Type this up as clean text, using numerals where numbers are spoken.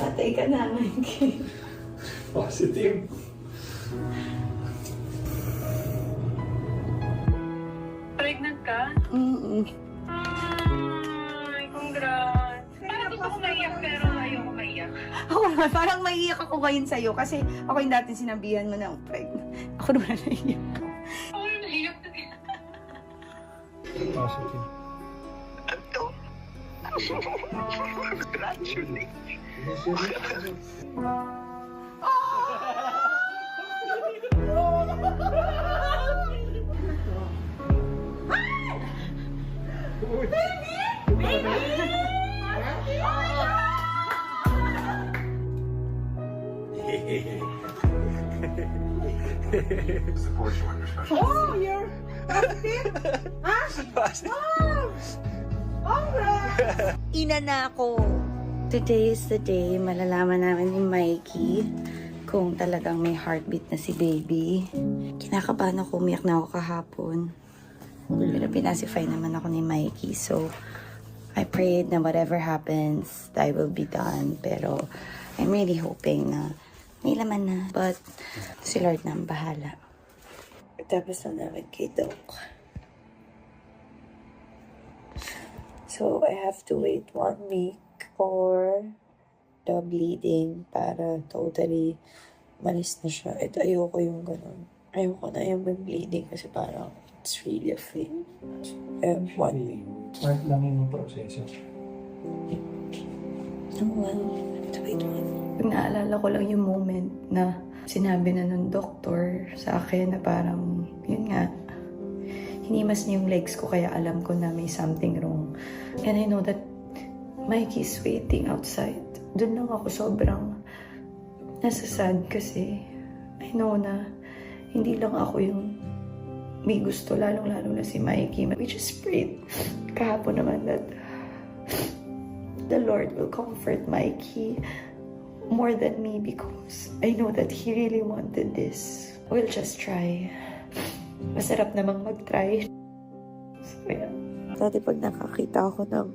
Patay ka na, Mikey. Positive. Pregnant ka? Ay, congrats. Parang gusto ko maiyak pero ayoko maiyak. Ako naman, parang maiiyak ako ngayon sa'yo kasi ako yung dati sinabihan mo ng pregnant. Ako naman naiiyak ako. Ako yung naiyak. Positive. Oh, you're Ina na ako. Today is the day malalaman namin ni Mikey kung talagang may heartbeat na si baby. Kinakabahan ako, umiyak na ako kahapon. Pero pinacify naman ako ni Mikey. So, I prayed na whatever happens, that will be done. Pero, I'm really hoping na may laman na. But, si Lord na ang bahala. Tapos na namin kay Doc. So, I have to wait 1 week for the bleeding para totally malis na siya. At ayoko yung ganun. Ayoko na yung bleeding kasi parang it's really a thing. 1 week. Part lang yung proseso. Wait. Naalala ko lang yung moment na sinabi na nung doktor sa akin na parang, yun nga, hinimas niya yung legs ko kaya alam ko na may something wrong. And I know that Mikey is waiting outside. Doon lang ako sobrang nasasad kasi I know na hindi lang ako yung may gusto, lalong-lalo na si Mikey. We just prayed kahapon naman that the Lord will comfort Mikey more than me because I know that he really wanted this. We'll just try. Masarap namang mag-try. So, yeah. Dati pag nakakita ako ng